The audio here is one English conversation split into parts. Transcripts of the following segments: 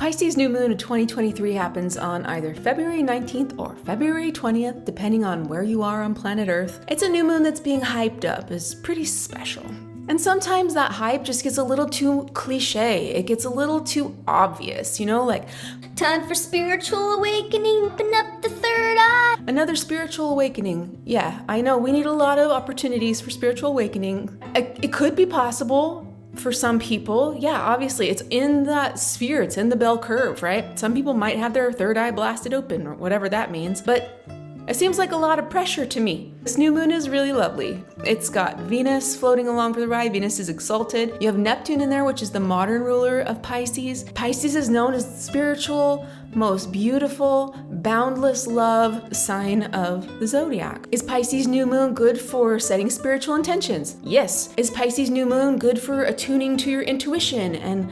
Pisces New Moon of 2023 happens on either February 19th or February 20th, depending on where you are on planet Earth. It's a new moon that's being hyped up. It's pretty special. And sometimes that hype just gets a little too cliche. It gets a little too obvious, like time for spiritual awakening, open up the third eye. Another spiritual awakening. Yeah, I know we need a lot of opportunities for spiritual awakening. It could be possible for some people. Yeah, obviously it's in that sphere, it's in the bell curve, right? Some people might have their third eye blasted open or whatever that means, but it seems like a lot of pressure to me. This new moon is really lovely. It's got Venus floating along for the ride. Venus is exalted. You have Neptune in there, which is the modern ruler of Pisces. Pisces is known as the spiritual, most beautiful, boundless love sign of the zodiac. Is Pisces new moon good for setting spiritual intentions? Yes. Is Pisces new moon good for attuning to your intuition and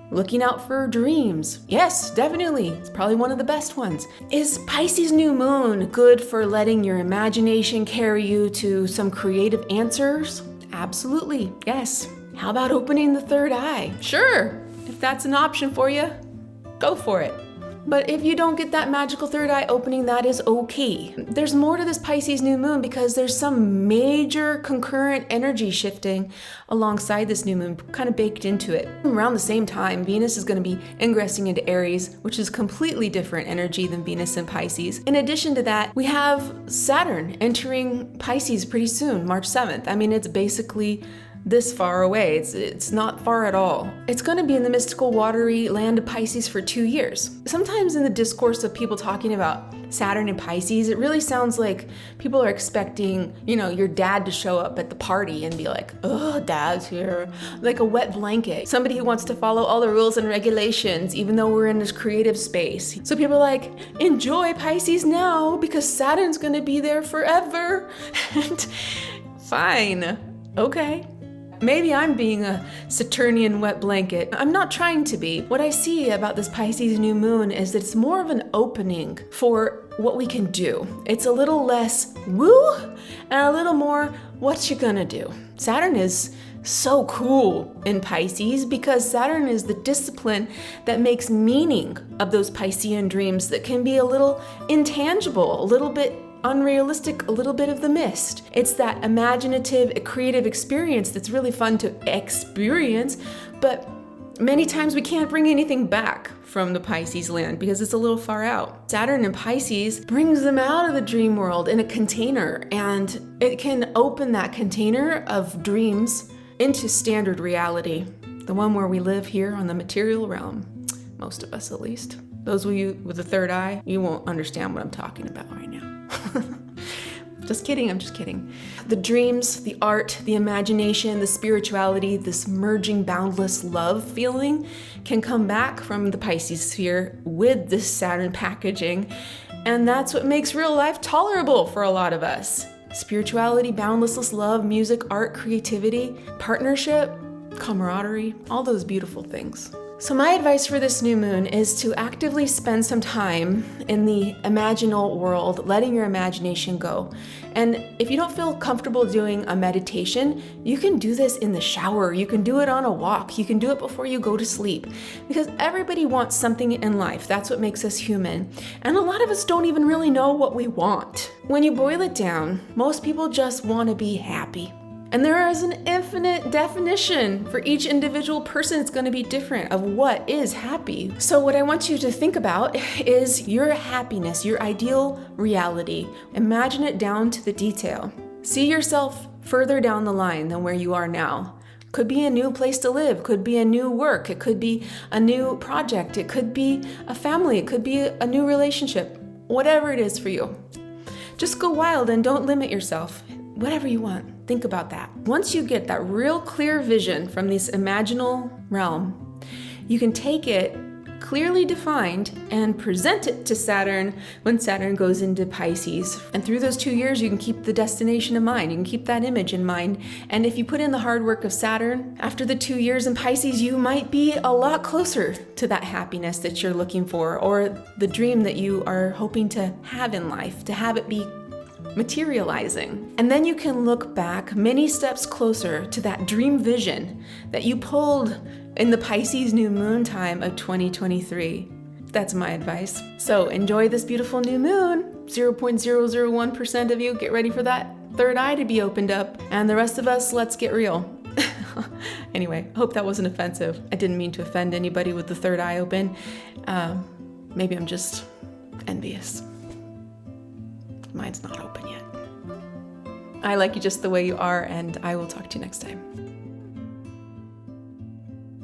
looking out for dreams? Yes, definitely. It's probably one of the best ones. Is Pisces new moon good for letting your imagination carry you to some creative answers? Absolutely, yes. How about opening the third eye? Sure, if that's an option for you, go for it. But if you don't get that magical third eye opening, that is okay. There's more to this Pisces new moon because there's some major concurrent energy shifting alongside this new moon, kind of baked into it. Around the same time, Venus is going to be ingressing into Aries, which is completely different energy than Venus and Pisces. In addition to that, we have Saturn entering Pisces pretty soon, March 7th. I mean, it's basically this far away. It's not far at all. It's going to be in the mystical watery land of Pisces for 2 years. Sometimes in the discourse of people talking about Saturn and Pisces, it really sounds like people are expecting, your dad to show up at the party and be like, oh, dad's here, like a wet blanket. Somebody who wants to follow all the rules and regulations, even though we're in this creative space. So people are like, enjoy Pisces now because Saturn's going to be there forever. And fine, okay. Maybe I'm being a Saturnian wet blanket. I'm not trying to be. What I see about this Pisces new moon is that it's more of an opening for what we can do. It's a little less woo and a little more what you gonna do. Saturn is so cool in Pisces because Saturn is the discipline that makes meaning of those Piscean dreams that can be a little intangible, a little bit unrealistic, a little bit of the mist. It's that imaginative, creative experience that's really fun to experience, but many times we can't bring anything back from the Pisces land because it's a little far out. Saturn in Pisces brings them out of the dream world in a container, and it can open that container of dreams into standard reality, the one where we live here on the material realm, most of us at least. Those of you with a third eye, you won't understand what I'm talking about right now. Just kidding, I'm just kidding. The dreams, the art, the imagination, the spirituality, this merging boundless love feeling can come back from the Pisces sphere with this Saturn packaging, and that's what makes real life tolerable for a lot of us. Spirituality, boundless love, music, art, creativity, partnership, camaraderie, all those beautiful things. So my advice for this new moon is to actively spend some time in the imaginal world, letting your imagination go. And if you don't feel comfortable doing a meditation, you can do this in the shower. You can do it on a walk. You can do it before you go to sleep. Because everybody wants something in life. That's what makes us human. And a lot of us don't even really know what we want. When you boil it down, most people just want to be happy. And there is an infinite definition for each individual person. It's going to be different of what is happy. So what I want you to think about is your happiness, your ideal reality. Imagine it down to the detail. See yourself further down the line than where you are now. Could be a new place to live, could be a new work, it could be a new project, it could be a family, it could be a new relationship, whatever it is for you. Just go wild and don't limit yourself. Whatever you want, think about that. Once you get that real clear vision from this imaginal realm, you can take it clearly defined and present it to Saturn when Saturn goes into Pisces. And through those 2 years, you can keep the destination in mind. You can keep that image in mind. And if you put in the hard work of Saturn, after the 2 years in Pisces, you might be a lot closer to that happiness that you're looking for, or the dream that you are hoping to have in life, to have it be materializing. And then you can look back many steps closer to that dream vision that you pulled in the Pisces New Moon time of 2023. That's my advice. So enjoy this beautiful new moon. 0.001% of you get ready for that third eye to be opened up. And the rest of us, let's get real. Anyway, I hope that wasn't offensive. I didn't mean to offend anybody with the third eye open. Maybe I'm just envious. Mine's not open yet. I like you just the way you are, and I will talk to you next time.